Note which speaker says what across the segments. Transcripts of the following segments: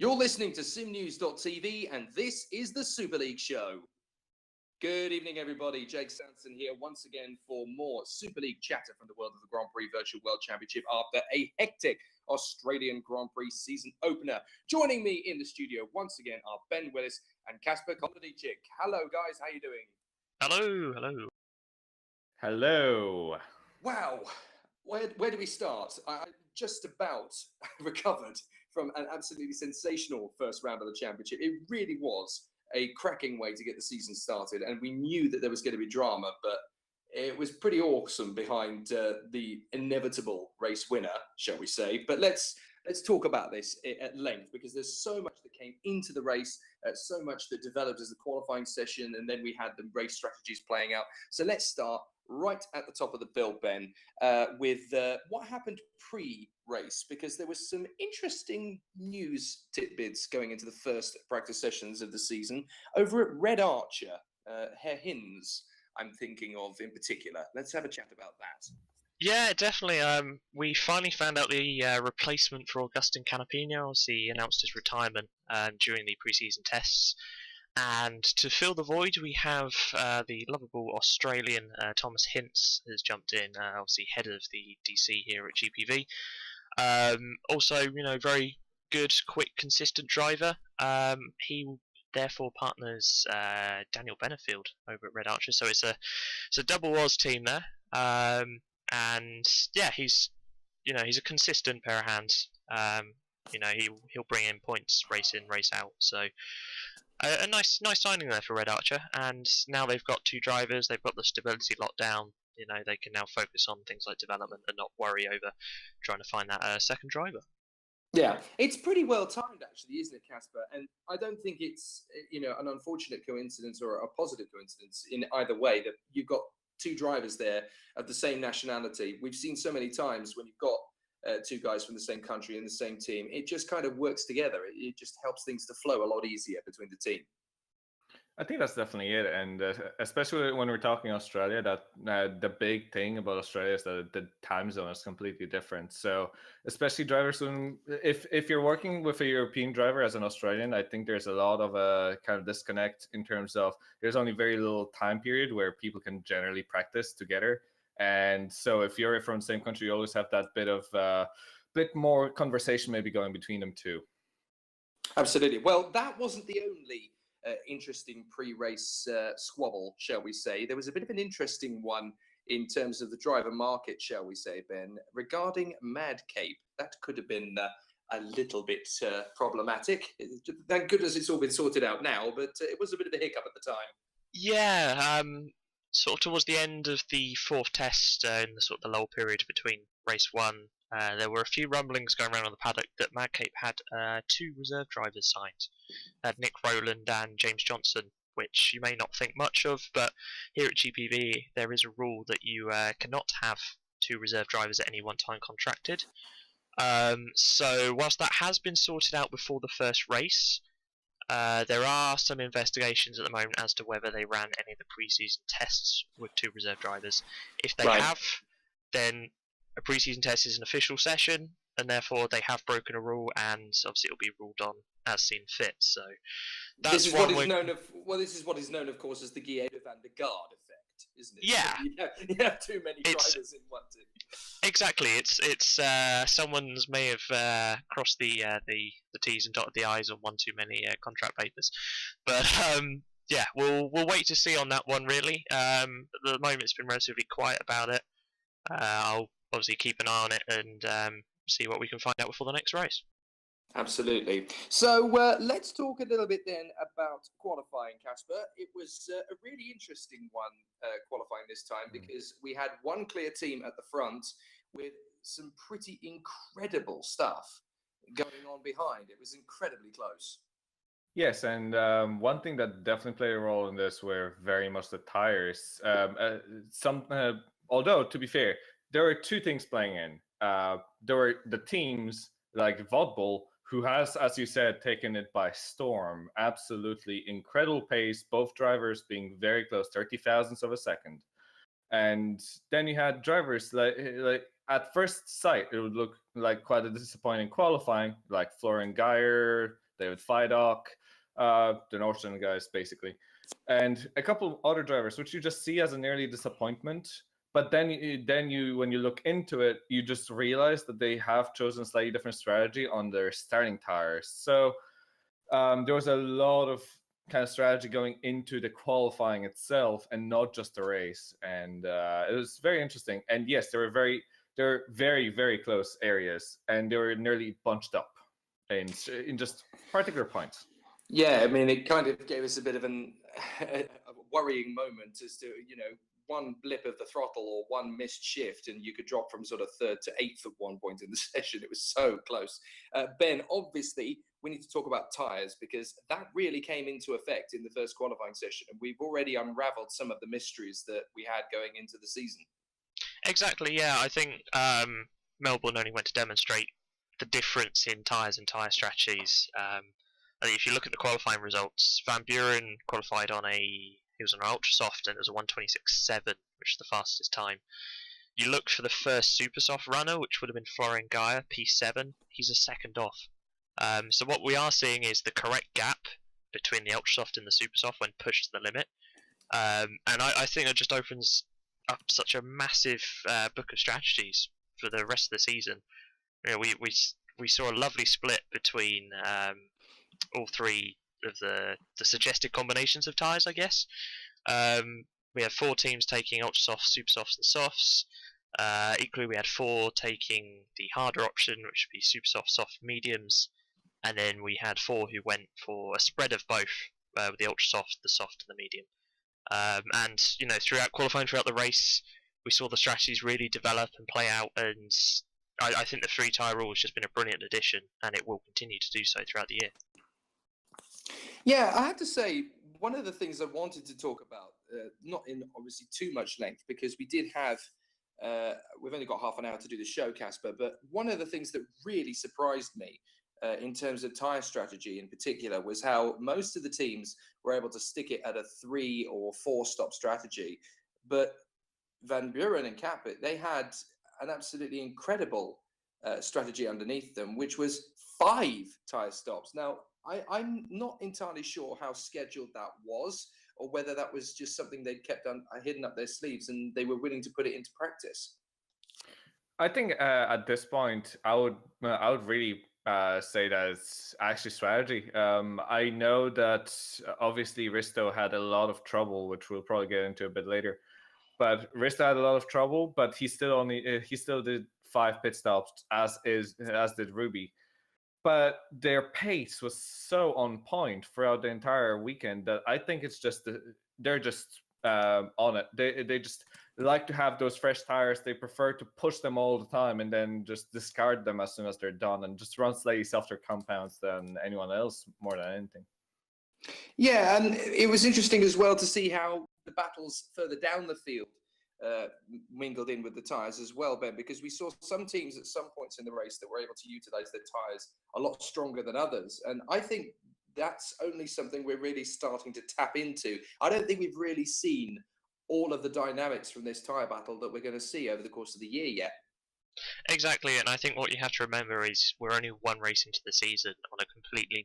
Speaker 1: You're listening to SimNews.TV, and this is the Super League show. Good evening, everybody. Jake Sanson here once again for more Super League chatter from the world of the Grand Prix Virtual World Championship after a hectic Australian Grand Prix season opener. Joining me in the studio once again are Ben Willis and Kacper. Hello, guys. How you doing?
Speaker 2: Hello, hello.
Speaker 3: Hello.
Speaker 1: Wow. Where do we start? I just about recovered from an absolutely sensational first round of the championship. It really was a cracking way to get the season started, and we knew that there was going to be drama, but it was pretty awesome behind the inevitable race winner, shall we say. But let's talk about this at length, because there's so much that came into the race, so much that developed as the qualifying session, and then we had the race strategies playing out. So let's start right at the top of the bill, Ben, with what happened pre-race, because there was some interesting news tidbits going into the first practice sessions of the season over at Red Archer, Herr Hinz, I'm thinking of in particular. Let's have a chat about that.
Speaker 2: Yeah, definitely. We finally found out the replacement for Augustin Canapino. Obviously, he announced his retirement during the preseason tests. And to fill the void, we have the lovable Australian Thomas Hintz has jumped in, obviously head of the DC here at GPV. Also, very good, quick, consistent driver. He therefore partners Daniel Benefield over at Red Archer, so it's a double Oz team there. And yeah, he's a consistent pair of hands. He'll bring in points race in, race out. So a nice signing there for Red Archer. And now they've got two drivers. They've got the stability locked down. They can now focus on things like development and not worry over trying to find that second driver.
Speaker 1: Yeah, it's pretty well timed, actually, isn't it, Kacper? And I don't think it's an unfortunate coincidence or a positive coincidence in either way that you've got two drivers there of the same nationality. We've seen so many times when you've got two guys from the same country in the same team, it just kind of works together. It just helps things to flow a lot easier between the team.
Speaker 3: I think that's definitely it, and especially when we're talking Australia, that the big thing about Australia is that the time zone is completely different. So, especially drivers, if you're working with a European driver as an Australian, I think there's a lot of a kind of disconnect in terms of there's only very little time period where people can generally practice together. And so, if you're from the same country, you always have that bit more conversation maybe going between them too.
Speaker 1: Absolutely. Well, that wasn't the only interesting pre-race squabble, shall we say. There was a bit of an interesting one in terms of the driver market, shall we say, Ben, regarding Mad Cape. That could have been a little bit problematic. Thank goodness it's all been sorted out now, but it was a bit of a hiccup at the time.
Speaker 2: Yeah, sort of towards the end of the fourth test, in the sort of the lull period between race one, there were a few rumblings going around on the paddock that Mad Cape had two reserve drivers signed, Nick Rowland and James Johnson, which you may not think much of, but here at GPV there is a rule that you cannot have two reserve drivers at any one time contracted. So whilst that has been sorted out before the first race, there are some investigations at the moment as to whether they ran any of the preseason tests with two reserve drivers. If they have, then a preseason test is an official session, and therefore they have broken a rule, and obviously it'll be ruled on as seen fit. So that's
Speaker 1: this is what is known of. Well, this is what is known, of course, as the Guido van der Garde effect, isn't it?
Speaker 2: Yeah,
Speaker 1: you have too many drivers in one team.
Speaker 2: Exactly. It's someone's may have crossed the T's and dotted the I's on one too many contract papers, but yeah, we'll wait to see on that one really. At the moment, it's been relatively quiet about it. I'll obviously keep an eye on it and see what we can find out before the next race.
Speaker 1: Absolutely. So let's talk a little bit then about qualifying, Kacper. It was a really interesting one, qualifying this time, because we had one clear team at the front with some pretty incredible stuff going on behind. It was incredibly close.
Speaker 3: Yes, and one thing that definitely played a role in this were very much the tires. Although, to be fair, there were two things playing in. There were the teams like Vodbull, who has, as you said, taken it by storm. Absolutely incredible pace, both drivers being very close, 30 thousandths of a second. And then you had drivers like at first sight, it would look like quite a disappointing qualifying, like Florian Geyer, David Feidock, the Northern guys basically, and a couple of other drivers, which you just see as an early disappointment. But then when you look into it, you just realize that they have chosen a slightly different strategy on their starting tires. So there was a lot of kind of strategy going into the qualifying itself and not just the race. And it was very interesting. And yes, they're very, very close areas, and they were nearly bunched up in just particular points.
Speaker 1: Yeah, I mean, it kind of gave us a bit of a worrying moment as to, one blip of the throttle or one missed shift, and you could drop from sort of third to eighth at one point in the session. It was so close. Ben, obviously, we need to talk about tyres, because that really came into effect in the first qualifying session, and we've already unraveled some of the mysteries that we had going into the season.
Speaker 2: Exactly, yeah. I think Melbourne only went to demonstrate the difference in tyres and tyre strategies. I think if you look at the qualifying results, Van Buren qualified on he was on an ultra soft, and it was a 1:26.7, which is the fastest time. You look for the first super soft runner, which would have been Florian Gaia, P7. He's a second off. So what we are seeing is the correct gap between the ultra soft and the super soft when pushed to the limit. And I think that just opens up such a massive book of strategies for the rest of the season. We saw a lovely split between all three of the suggested combinations of tyres, I guess. We had 4 teams taking ultra softs, super softs, and softs. Equally, we had 4 taking the harder option, which would be super soft, soft, mediums, and then we had 4 who went for a spread of both, with the ultra soft, the soft, and the medium. And throughout qualifying, throughout the race, we saw the strategies really develop and play out, and I think the 3 tyre rule has just been a brilliant addition, and it will continue to do so throughout the year.
Speaker 1: Yeah, I have to say, one of the things I wanted to talk about, not in obviously too much length, because we did have, we've only got half an hour to do the show, Kacper, but one of the things that really surprised me in terms of tyre strategy in particular was how most of the teams were able to stick it at a 3 or 4 stop strategy. But Van Buren and Kacper, they had an absolutely incredible strategy underneath them, which was 5 tyre stops. Now, I'm not entirely sure how scheduled that was, or whether that was just something they'd kept hidden up their sleeves and they were willing to put it into practice.
Speaker 3: I think at this point, I would really say that it's actually strategy. I know that obviously Risto had a lot of trouble, which we'll probably get into a bit later. But Risto had a lot of trouble, but he still did 5 pit stops, as did Ruby. But their pace was so on point throughout the entire weekend that I think it's just they're just on it. They just like to have those fresh tires. They prefer to push them all the time and then just discard them as soon as they're done, and just run slightly softer compounds than anyone else, more than anything.
Speaker 1: Yeah, and it was interesting as well to see how the battles further down the field mingled in with the tyres as well, Ben, because we saw some teams at some points in the race that were able to utilise their tyres a lot stronger than others. And I think that's only something we're really starting to tap into. I don't think we've really seen all of the dynamics from this tyre battle that we're going to see over the course of the year yet.
Speaker 2: Exactly, and I think what you have to remember is we're only 1 race into the season on a completely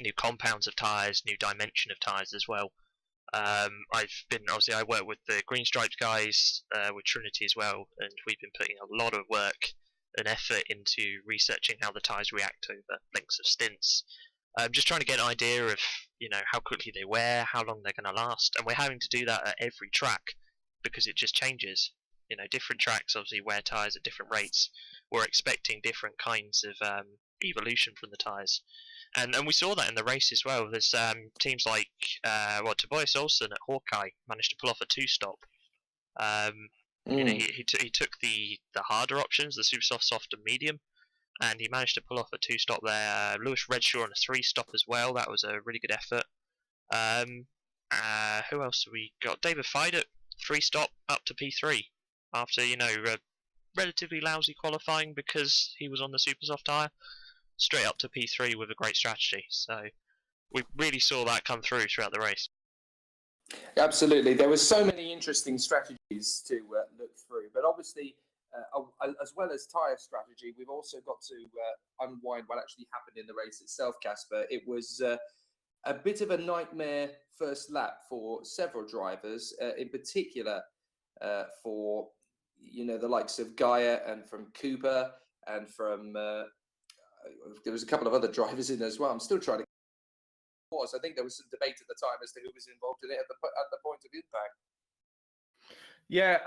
Speaker 2: new compounds of tyres, new dimension of tyres as well. I work with the Green Stripes guys, with Trinity as well, and we've been putting a lot of work and effort into researching how the tyres react over lengths of stints. Just trying to get an idea of how quickly they wear, how long they're going to last, and we're having to do that at every track because it just changes. Different tracks obviously wear tyres at different rates. We're expecting different kinds of evolution from the tyres. And we saw that in the race as well. There's teams like Tobias Olsen at Hawkeye managed to pull off a 2-stop. He took the harder options, the super soft, soft, and medium, and he managed to pull off a 2-stop there. Lewis Redshaw on a 3-stop as well. That was a really good effort. Who else have we got? David Feidock, 3-stop up to P3 after relatively lousy qualifying because he was on the super soft tyre. Straight up to P3 with a great strategy. So we really saw that come through throughout the race.
Speaker 1: Absolutely. There were so many interesting strategies to look through. But obviously, as well as tyre strategy, we've also got to unwind what actually happened in the race itself, Kacper. It was a bit of a nightmare first lap for several drivers, in particular for the likes of Gaia and from Cooper and from there was a couple of other drivers in there as well. I'm still trying to. I think there was some debate at the time as to who was involved in it at the point of impact.
Speaker 3: Yeah,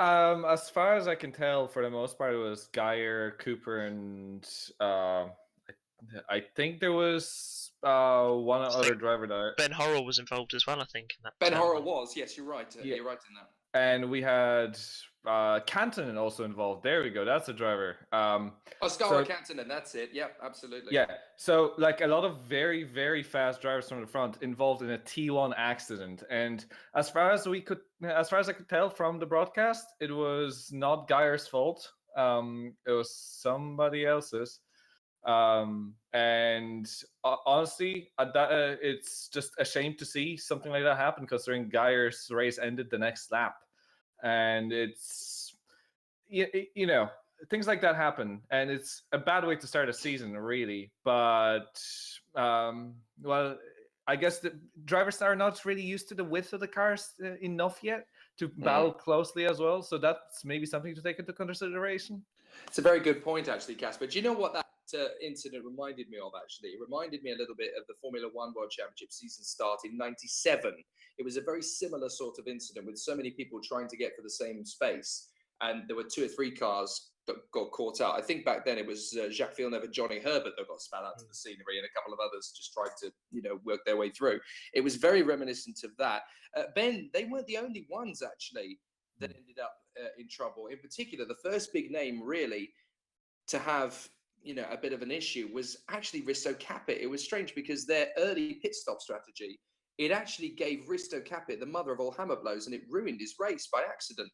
Speaker 3: as far as I can tell, for the most part, it was Geyer, Cooper, and I think there was one other driver there.
Speaker 2: Ben Horrell was involved as well, I think. In that
Speaker 1: Ben Horrell was, yes, you're right.
Speaker 3: Yeah.
Speaker 1: You're right in that.
Speaker 3: And we had Cantonen also involved. There we go. That's a driver.
Speaker 1: Oscar Cantonen, that's it. Yep, absolutely.
Speaker 3: Yeah. So like a lot of very, very fast drivers from the front involved in a T1 accident. And as far as I could tell from the broadcast, it was not Geyer's fault. It was somebody else's. And honestly, it's just a shame to see something like that happen, considering Geyer's race ended the next lap. And it's, things like that happen, and it's a bad way to start a season, really. But, well, I guess the drivers are not really used to the width of the cars enough yet to battle closely as well. So that's maybe something to take into consideration.
Speaker 1: It's a very good point, actually, Kacper. Do you know what that incident reminded me of, actually? It reminded me a little bit of the Formula One World Championship season start in '97. It was a very similar sort of incident with so many people trying to get for the same space. And there were 2 or 3 cars that got caught out. I think back then it was Jacques Villeneuve and Johnny Herbert that got spat out to the scenery, and a couple of others just tried to, work their way through. It was very reminiscent of that. Ben, they weren't the only ones, actually, that ended up in trouble. In particular, the first big name, really, to have a bit of an issue was actually Risto Capit. It was strange because their early pit stop strategy, it actually gave Risto Capit the mother of all hammer blows, and it ruined his race by accident.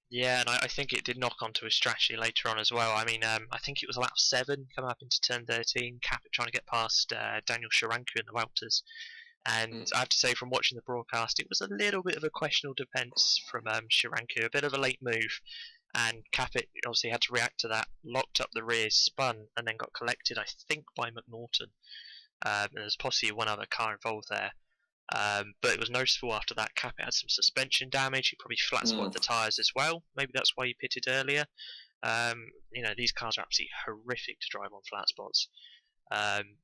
Speaker 2: Yeah, and I think it did knock onto his strategy later on as well. I mean, I think it was lap 7 coming up into turn 13, Capit trying to get past Daniel Sharanku in the welters. And I have to say, from watching the broadcast, it was a little bit of a questionable defence from Sharanku, a bit of a late move. And Capit obviously had to react to that, locked up the rear, spun, and then got collected, I think, by McNaughton. There's possibly one other car involved there. But it was noticeable after that Capit had some suspension damage. He probably flat spotted the tyres as well. Maybe that's why he pitted earlier. These cars are absolutely horrific to drive on flat spots.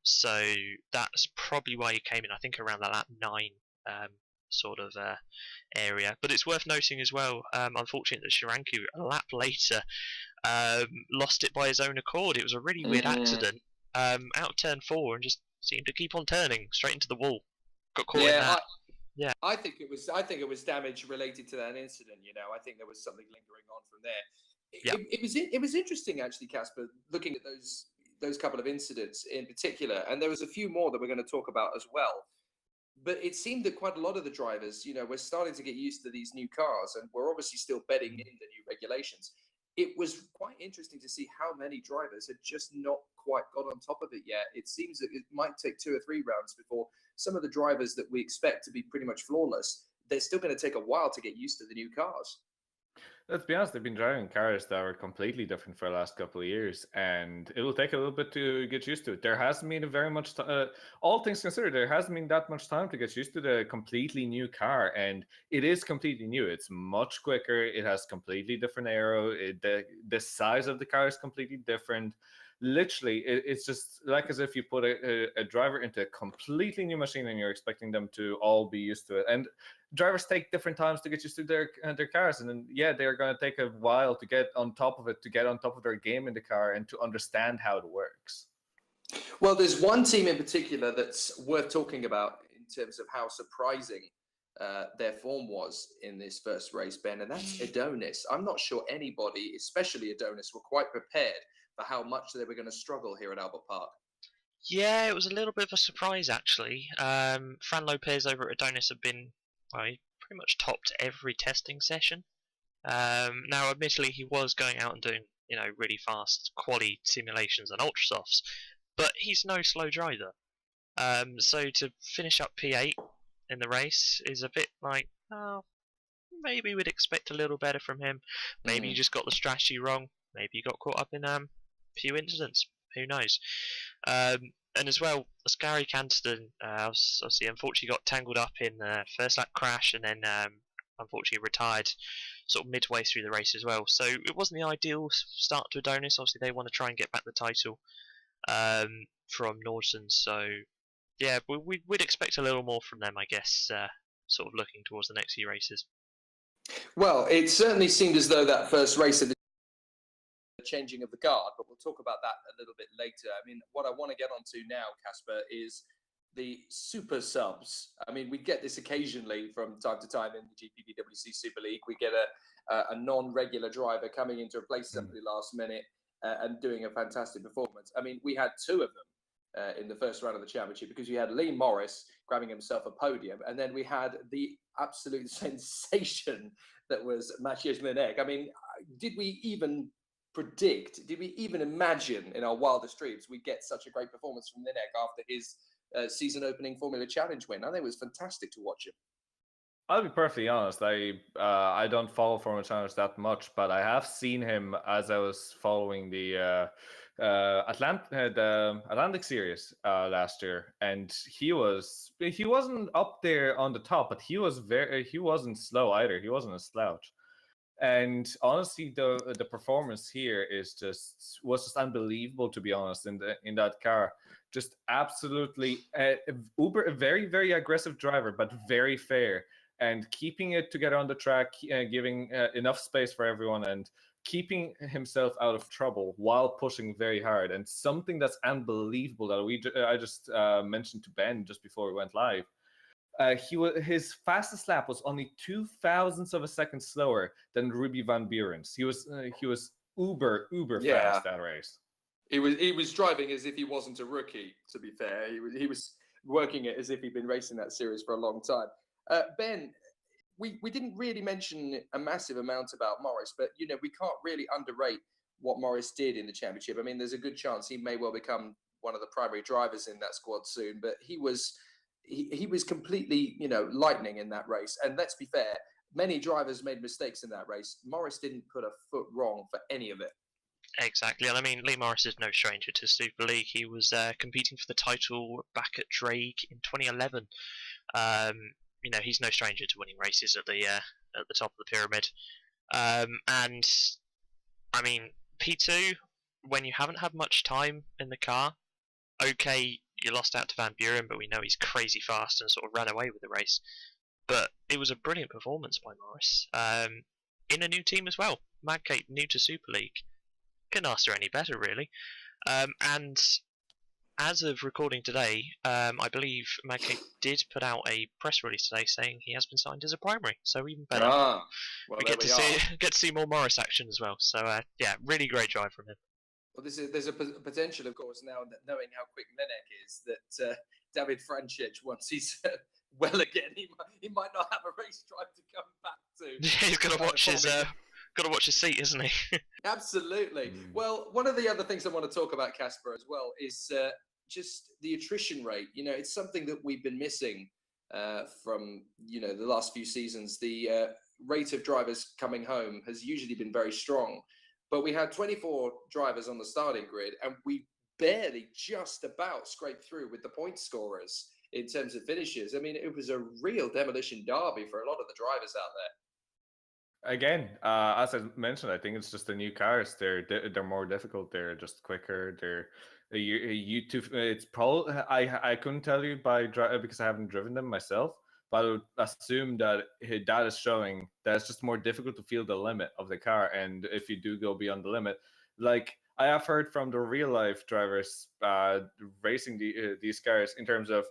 Speaker 2: So that's probably why he came in, I think, around the lap 9 area. But it's worth noting as well, unfortunately, that Sharanku, a lap later, lost it by his own accord. It was a really weird accident out of turn 4 and just seemed to keep on turning straight into the wall. Got caught in that.
Speaker 1: I think it was damage related to that incident. I think there was something lingering on from there. It was interesting, actually, Kacper, looking at those couple of incidents in particular, and there was a few more that we're going to talk about as well. But it seemed that quite a lot of the drivers, we're starting to get used to these new cars, and we're obviously still bedding in the new regulations. It was quite interesting to see how many drivers had just not quite got on top of it yet. It seems that it might take 2 or 3 rounds before some of the drivers that we expect to be pretty much flawless, they're still going to take a while to get used to the new cars.
Speaker 3: Let's be honest, they've been driving cars that are completely different for the last couple of years, and it will take a little bit to get used to it. There hasn't been all things considered, there hasn't been that much time to get used to the completely new car, and it is completely new. It's much quicker. It has completely different aero. The size of the car is completely different. Literally, it's just like as if you put a driver into a completely new machine and you're expecting them to all be used to it. And drivers take different times to get used to their cars, and then they're going to take a while to get on top of it, to get on top of their game in the car and to understand how it works.
Speaker 1: Well, there's one team in particular that's worth talking about in terms of how surprising their form was in this first race, Ben, and that's Adonis. I'm not sure anybody, especially Adonis, were quite prepared for how much they were going to struggle here at Albert Park.
Speaker 2: Yeah, it was a little bit of a surprise, actually. Fran Lopez over at Adonis have been, he pretty much topped every testing session. Now, admittedly, he was going out and doing, really fast quali simulations and ultrasofts, but he's no slow driver. So to finish up P8 in the race is a bit like, maybe we'd expect a little better from him. Maybe he just got the strategy wrong. maybe he got caught up in a few incidents. Who knows? And as well, Ascari Canterton obviously unfortunately got tangled up in the first lap crash, and then unfortunately retired sort of midway through the race as well. So it wasn't the ideal start to Adonis. Obviously they want to try and get back the title from Nordson. So yeah, we'd expect a little more from them, I guess, sort of looking towards the next few races.
Speaker 1: Well, it certainly seemed as though that first race of the changing of the guard, but we'll talk about that a little bit later. I mean, what I want to get onto now, Kacper, is the super subs. I mean, we get this occasionally from time to time in the GPVWC Superleague. We get a non-regular driver coming in to replace somebody last minute and doing a fantastic performance. I mean, we had two of them in the first round of the championship, because we had Lee Morris grabbing himself a podium, and then we had the absolute sensation that was Maciej Minek. I mean, did we even predict, did we even imagine in our wildest dreams we'd get such a great performance from Minek after his season opening Formula Challenge win? I think it was fantastic to watch him.
Speaker 3: I'll be perfectly honest. I don't follow Formula Challenge that much, but I have seen him as I was following the Atlantic Series last year, and he wasn't up there on the top, but he wasn't slow either. He wasn't a slouch. And honestly, the performance here was just unbelievable, to be honest. In that car, just absolutely a very, very aggressive driver, but very fair, and keeping it together on the track, giving enough space for everyone, and keeping himself out of trouble while pushing very hard. And something that's unbelievable that I just mentioned to Ben just before we went live. His fastest lap was only 0.02 of a second slower than Ruby Van Buren's. He was uber fast that race.
Speaker 1: He was driving as if he wasn't a rookie. To be fair, he was working it as if he'd been racing that series for a long time. Ben, we didn't really mention a massive amount about Morris, but you know, we can't really underrate what Morris did in the championship. I mean, there's a good chance he may well become one of the primary drivers in that squad soon, but he was completely, you know, lightning in that race. And let's be fair, many drivers made mistakes in that race. Morris didn't put a foot wrong for any of it.
Speaker 2: Exactly, and I mean, Lee Morris is no stranger to Super League. He was competing for the title back at Drake in 2011. You know, he's no stranger to winning races at the top of the pyramid. And I mean, P2, when you haven't had much time in the car, okay, you lost out to Van Buren, but we know he's crazy fast and sort of ran away with the race. But it was a brilliant performance by Morris. In a new team as well. Madcape, new to Super League. Couldn't ask for any better, really. And as of recording today, I believe Madcape did put out a press release today saying he has been signed as a primary. So even better.
Speaker 1: Well,
Speaker 2: we get to see more Morris action as well. So yeah, really great drive from him.
Speaker 1: Well, there's a potential, of course, now that knowing how quick Minek is, that David Francic, once he's well again, he might not have a race drive to come back to.
Speaker 2: Yeah, he's got to watch his seat, isn't he?
Speaker 1: Absolutely. Well, one of the other things I want to talk about, Kacper, as well, is just the attrition rate. You know, it's something that we've been missing from, you know, the last few seasons. The rate of drivers coming home has usually been very strong. But we had 24 drivers on the starting grid, and we barely just about scraped through with the point scorers in terms of finishes. I mean, it was a real demolition derby for a lot of the drivers out there.
Speaker 3: Again, as I mentioned, I think it's just the new cars. They're more difficult. They're just quicker. It's probably I couldn't tell you because I haven't driven them myself. But I would assume that that is showing that it's just more difficult to feel the limit of the car. And if you do go beyond the limit, like I have heard from the real life drivers racing these cars in terms of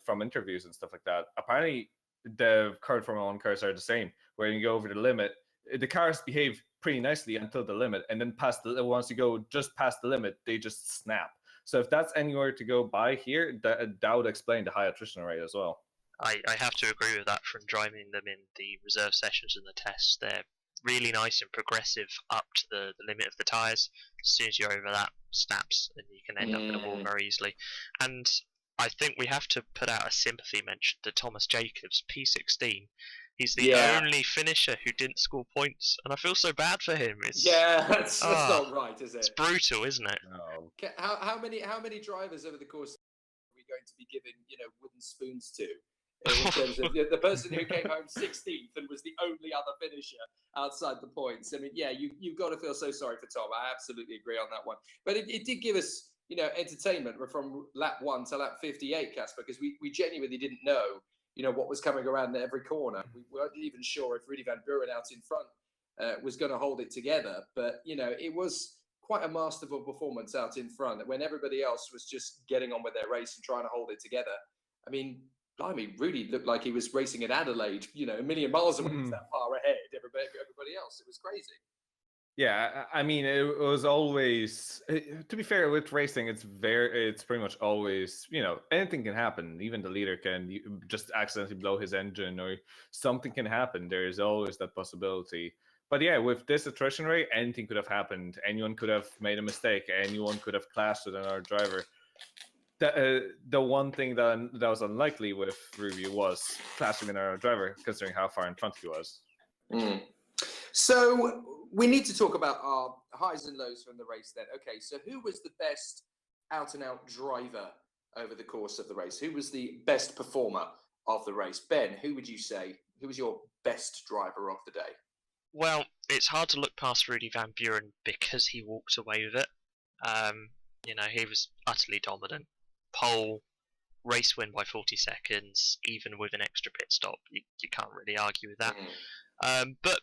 Speaker 3: from interviews and stuff like that, apparently the current Formula 1 cars are the same. Where you go over the limit, the cars behave pretty nicely until the limit. And then once you go just past the limit, they just snap. So if that's anywhere to go by here, that would explain the high attrition rate as well.
Speaker 2: I have to agree with that from driving them in the reserve sessions and the tests. They're really nice and progressive up to the limit of the tyres. As soon as you're over that, snaps, and you can end up in a wall very easily. And I think we have to put out a sympathy mention to Thomas Jacobs, P16. He's the only finisher who didn't score points, and I feel so bad for him.
Speaker 1: That's not right, is it?
Speaker 2: It's brutal, isn't it?
Speaker 3: No.
Speaker 1: How many drivers over the course are we going to be giving wooden spoons to? In terms of the person who came home 16th and was the only other finisher outside the points. I mean, you've got to feel so sorry for Tom. I absolutely agree on that one. But it did give us, entertainment from lap 1 to lap 58, Kacper, because we genuinely didn't know, what was coming around every corner. We weren't even sure if Rudy van Buren out in front was going to hold it together. But, it was quite a masterful performance out in front when everybody else was just getting on with their race and trying to hold it together. I mean, blimey, Rudy looked like he was racing at Adelaide, a million miles away. He was that far ahead everybody else. It was crazy.
Speaker 3: Yeah, I mean, it was always, to be fair, with racing, it's pretty much always, anything can happen. Even the leader can just accidentally blow his engine, or something can happen. There is always that possibility. But yeah, with this attrition rate, anything could have happened. Anyone could have made a mistake. Anyone could have clashed with another driver. The one thing that was unlikely with Ruby was clashing with another driver, considering how far in front he was.
Speaker 1: So we need to talk about our highs and lows from the race then. Okay, so who was the best out-and-out driver over the course of the race? Who was the best performer of the race? Ben, who would you say? Who was your best driver of the day?
Speaker 2: Well, it's hard to look past Rudy van Buren because he walked away with it. He was utterly dominant. Pole, race win by 40 seconds, even with an extra pit stop. You can't really argue with that. But,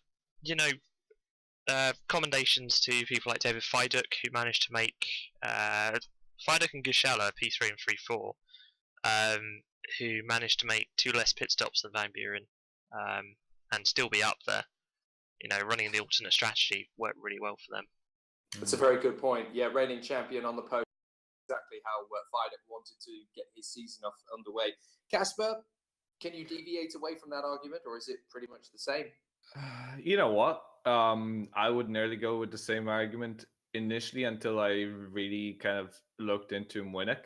Speaker 2: commendations to people like David Fiduk, who managed to make Fiduk and Gushala, P3 and 3-4, who managed to make 2 less pit stops than Van Buren, and still be up there. Running the alternate strategy worked really well for them.
Speaker 1: That's a very good point. Yeah, reigning champion on the podium. Exactly how Fiduk wanted to get his season off underway. Kacper, can you deviate away from that argument, or is it pretty much the same?
Speaker 3: You know what? I would nearly go with the same argument initially until I really kind of looked into Munich.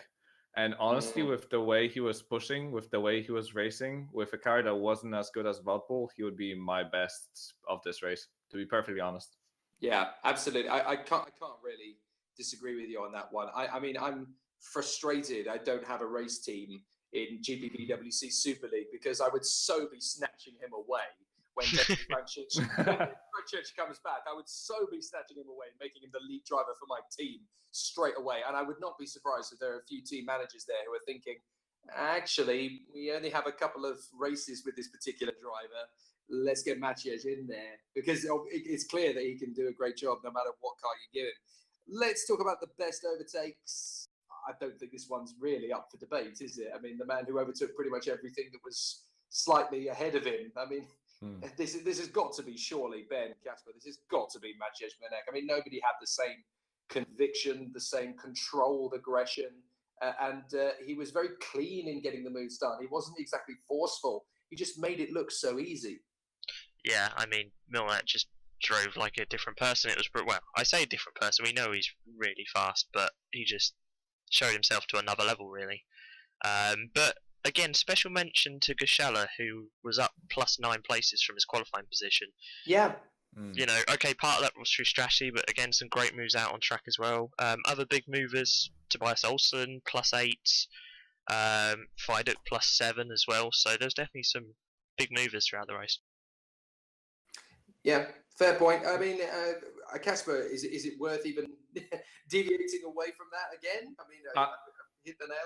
Speaker 3: And honestly, with the way he was pushing, with the way he was racing, with a car that wasn't as good as Vodbull, he would be my best of this race, to be perfectly honest.
Speaker 1: Yeah, absolutely. I can't really disagree with you on that one. I mean, I'm frustrated I don't have a race team in GPVWC Superleague because I would so be snatching him away when Francic comes back. I would so be snatching him away and making him the lead driver for my team straight away. And I would not be surprised if there are a few team managers there who are thinking, actually, we only have a couple of races with this particular driver. Let's get Maciej in there, because it's clear that he can do a great job no matter what car you give him. Let's talk about the best overtakes. I don't think this one's really up for debate, is it? I mean, the man who overtook pretty much everything that was slightly ahead of him. I mean, this has got to be surely Ben, Kacper. This has got to be Maciej Menek. I mean, nobody had the same conviction, the same controlled aggression, and he was very clean in getting the moves done. He wasn't exactly forceful. He just made it look so easy.
Speaker 2: Yeah, I mean, Milnet just drove like a different person. It was, well, I say a different person. We know he's really fast, but he just showed himself to another level, really. But again, special mention to Gushala, who was up +9 places from his qualifying position.
Speaker 1: Yeah.
Speaker 2: Okay, part of that was through strategy, but again, some great moves out on track as well. Other big movers, Tobias Olsen, +8, Fiduk +7 as well. So there's definitely some big movers throughout the race.
Speaker 1: Yeah, fair point. I mean, Kacper, is it worth even deviating away from that again? I mean, hit the nail.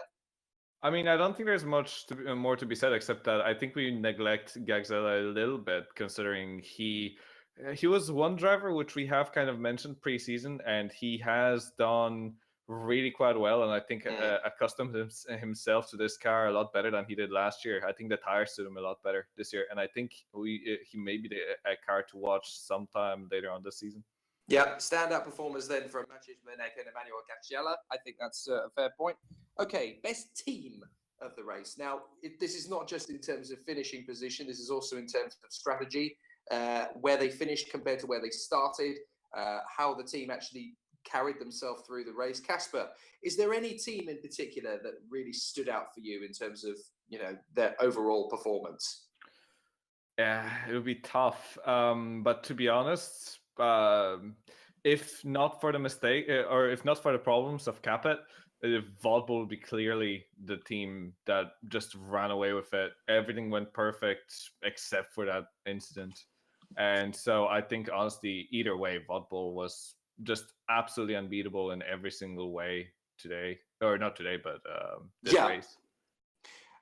Speaker 3: I mean, I don't think there's much more to be said, except that I think we neglect Gagzella a little bit, considering he was one driver which we have kind of mentioned preseason, and he has done really quite well, and I think accustomed himself to this car a lot better than he did last year. I think the tires suit him a lot better this year, and I think he may be a car to watch sometime later on this season.
Speaker 1: Yeah, standout performers then from Maciej Menek and Emmanuel Gagzella. I think that's a fair point. Okay, best team of the race. Now, this is not just in terms of finishing position. This is also in terms of strategy, where they finished compared to where they started, how the team actually carried themselves through the race. Kacper, is there any team in particular that really stood out for you in terms of, their overall performance?
Speaker 3: Yeah, it would be tough. But to be honest, if not for the mistake, or if not for the problems of Capet, Volvo would be clearly the team that just ran away with it. Everything went perfect except for that incident. And so I think honestly, either way, Volvo was just absolutely unbeatable in every single way today, or not today, but this
Speaker 1: Yeah.
Speaker 3: race.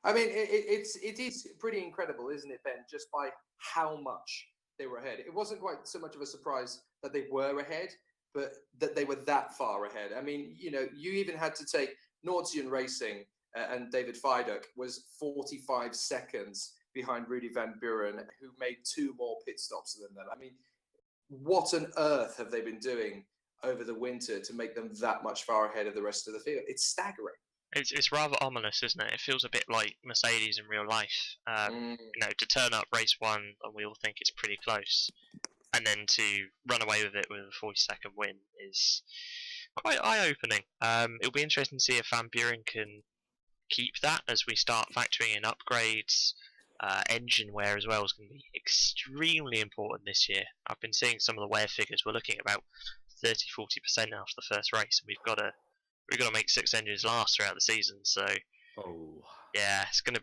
Speaker 1: I mean, it is pretty incredible, isn't it, Ben? Just by how much they were ahead. It wasn't quite so much of a surprise that they were ahead, but that they were that far ahead. I mean, you know, you even had to take Nordian Racing and David Fiduk was 45 seconds behind Rudy Van Buren, who made 2 more pit stops than them. I mean, what on earth have they been doing over the winter to make them that much far ahead of the rest of the field? It's staggering.
Speaker 2: It's rather ominous, isn't it? It feels a bit like Mercedes in real life. You know, to turn up race one and we all think it's pretty close, and then to run away with it with a 40-second win is quite eye-opening. It'll be interesting to see if Van Buren can keep that as we start factoring in upgrades. Engine wear as well is going to be extremely important this year. I've been seeing some of the wear figures. We're looking at about 30-40% after the first race, and we've got to make 6 engines last throughout the season. So yeah, it's going to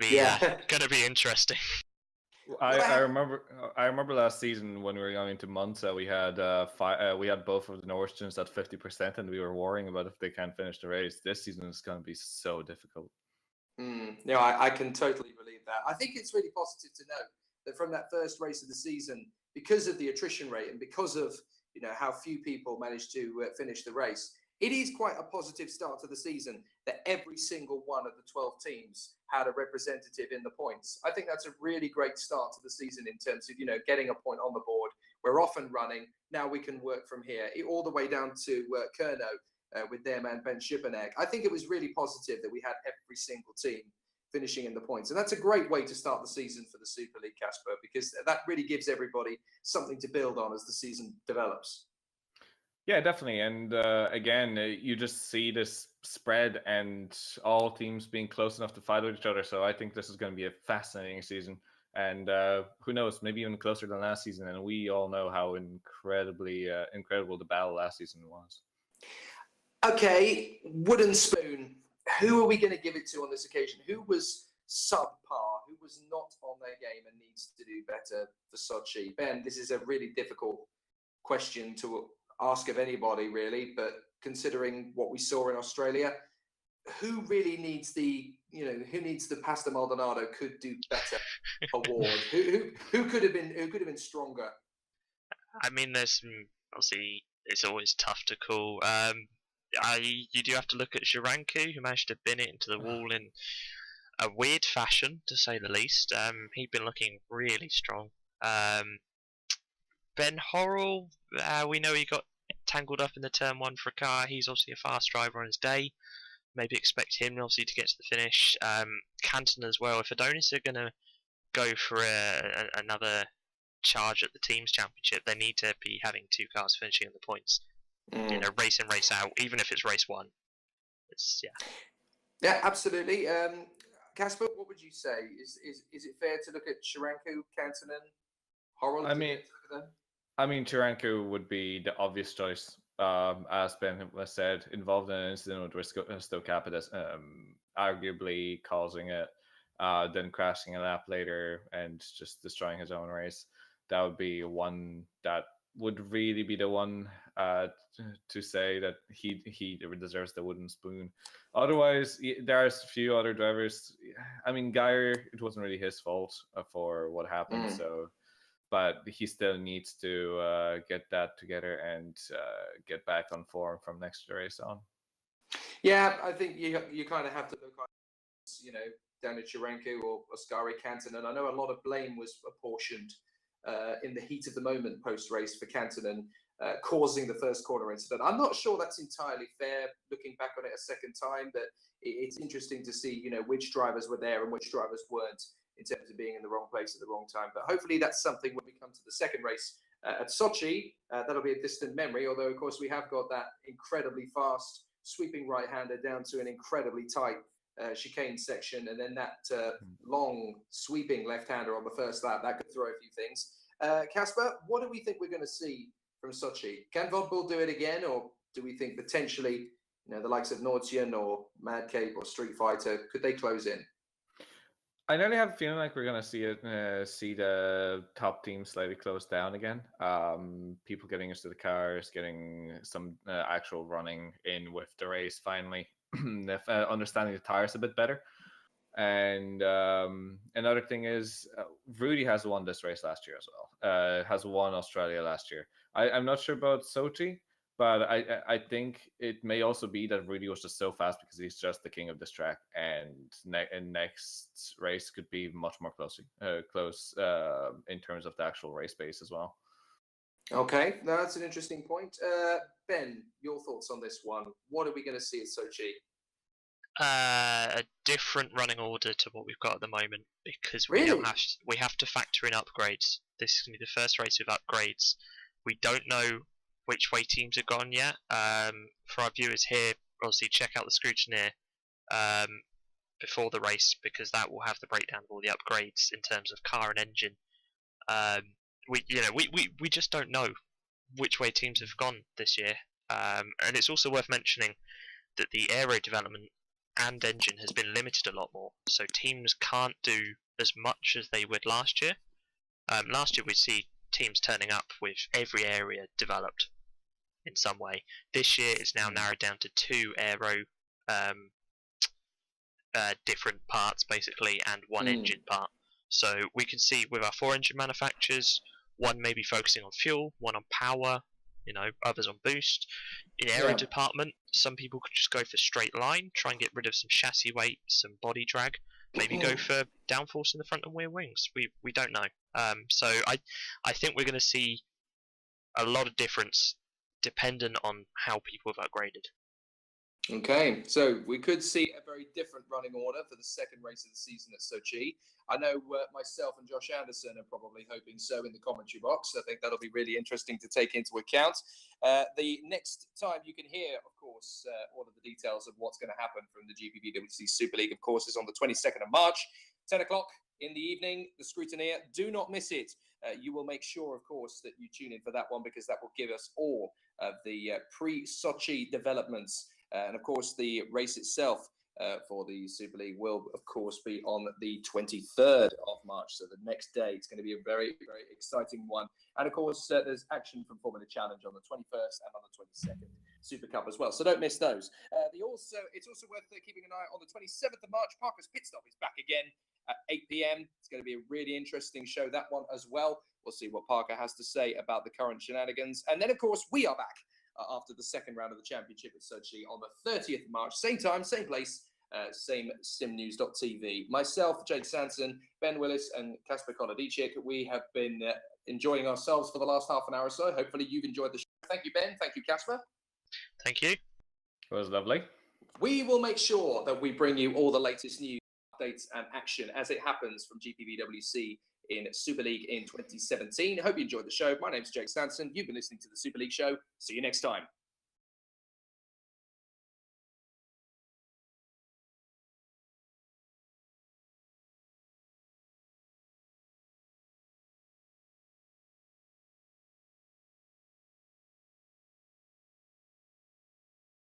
Speaker 2: be interesting.
Speaker 3: I remember last season when we were going into Monza, we had both of the Norwegians at 50%, and we were worrying about if they can't finish the race. This season is going to be so difficult.
Speaker 1: No, I can totally believe that. I think it's really positive to know that from that first race of the season, because of the attrition rate and because of how few people managed to finish the race, it is quite a positive start to the season that every single one of the 12 teams had a representative in the points. I think that's a really great start to the season in terms of getting a point on the board. We're off and running. Now we can work from here, all the way down to Kerno. With their man Ben Schipperneck. I think it was really positive that we had every single team finishing in the points. And that's a great way to start the season for the Super League, Kacper, because that really gives everybody something to build on as the season develops.
Speaker 3: Yeah, definitely. And again, you just see this spread and all teams being close enough to fight with each other. So I think this is going to be a fascinating season. And who knows, maybe even closer than last season. And we all know how incredible the battle last season was.
Speaker 1: Okay, wooden spoon. Who are we going to give it to on this occasion? Who was subpar? Who was not on their game and needs to do better for Sochi? Ben, this is a really difficult question to ask of anybody, really. But considering what we saw in Australia, who really needs the Pasta Maldonado could do better award? Who could have been stronger?
Speaker 2: I mean, there's obviously it's always tough to call. You do have to look at Ziranku, who managed to bin it into the wall in a weird fashion, to say the least. He'd been looking really strong. Ben Horrell, we know he got tangled up in the turn 1 for a car. He's obviously a fast driver on his day. Maybe expect him obviously to get to the finish. Canton as well. If Adonis are going to go for another charge at the teams championship, they need to be having 2 cars finishing in the points. Race in, race out, even if it's race 1.
Speaker 1: Yeah, absolutely. Kacper, what would you say? Is it fair to look at Ziranku, Kantonen, Horrell?
Speaker 3: I mean, Ziranku would be the obvious choice. As Ben has said, involved in an incident with Stokapitas, arguably causing it, then crashing a lap later and just destroying his own race. That would be one that would really be the one to say that he deserves the wooden spoon. Otherwise, there's a few other drivers. I mean, Geyer, it wasn't really his fault for what happened. So, but he still needs to get that together and get back on form from next race on.
Speaker 1: Yeah, I think you kind of have to look, down at Ziranku or Oskari Kantonen. I know a lot of blame was apportioned in the heat of the moment post-race for Kantonen, causing the first corner incident. I'm not sure that's entirely fair, looking back on it a second time, but it's interesting to see, which drivers were there and which drivers weren't in terms of being in the wrong place at the wrong time. But hopefully that's something when we come to the second race at Sochi, that'll be a distant memory, although, of course, we have got that incredibly fast sweeping right-hander down to an incredibly tight chicane section, and then that long sweeping left-hander on the first lap. That could throw a few things. Kacper, what do we think we're going to see from Sochi? Can Vodbull do it again, or do we think potentially, the likes of Nordtjen or Madcape or Street Fighter, could they close in?
Speaker 3: I nearly have a feeling like we're going to see the top team slightly close down again. People getting used to the cars, getting some actual running in with the race finally, understanding the tires a bit better. And another thing is, Rudy has won this race last year as well. Has won Australia last year. I'm not sure about Sochi, but I think it may also be that Rudy was just so fast because he's just the king of this track, and next race could be much more close in terms of the actual race pace as well.
Speaker 1: Okay, that's an interesting point. Ben, your thoughts on this one? What are we going to see at Sochi?
Speaker 2: A different running order to what we've got at the moment, because we have to factor in upgrades. This is going to be the first race with upgrades. We don't know which way teams have gone yet. For our viewers here, obviously check out the scrutineer before the race, because that will have the breakdown of all the upgrades in terms of car and engine. We just don't know which way teams have gone this year, and it's also worth mentioning that the aero development and engine has been limited a lot more, so teams can't do as much as they would last year. Last year we'd see teams turning up with every area developed in some way. This year it's now narrowed down to 2 aero different parts basically, and 1 engine part. So we can see with our 4 engine manufacturers, one may be focusing on fuel, one on power, others on boost. In aero department, some people could just go for straight line, try and get rid of some chassis weight, some body drag, maybe go for downforce in the front and rear wings. We don't know. So I think we're going to see a lot of difference dependent on how people have upgraded.
Speaker 1: Okay, so we could see a very different running order for the second race of the season at Sochi. I know myself and Josh Anderson are probably hoping so in the commentary box. I think that'll be really interesting to take into account. The next time you can hear, of course, all of the details of what's going to happen from the GPVWC Superleague, of course, is on the 22nd of March, 10 o'clock in the evening. The scrutineer, do not miss it. You will make sure, of course, that you tune in for that one, because that will give us all of the pre-Sochi developments. And of course, the race itself for the Super League will, of course, be on the 23rd of March. So the next day, it's going to be a very, very exciting one. And of course, there's action from Formula Challenge on the 21st and on the 22nd Super Cup as well. So don't miss those. It's also worth keeping an eye on the 27th of March. Parker's Pit Stop is back again at 8 p.m. It's going to be a really interesting show, that one as well. We'll see what Parker has to say about the current shenanigans. And then, of course, we are back after the second round of the championship at Sochi on the 30th of March. Same time, same place, same SimNews.TV. Myself, Jake Sanson, Ben Willis, and Kacper Kolodicic. We have been enjoying ourselves for the last half an hour or so. Hopefully you've enjoyed the show. Thank you, Ben. Thank you, Kacper.
Speaker 2: Thank you.
Speaker 3: It was lovely. We
Speaker 1: will make sure that we bring you all the latest news, updates, and action as it happens from GPVWC in Super League in 2017. I hope you enjoyed the show. My name's Jake Sanson. You've been listening to the Super League show. See you next time.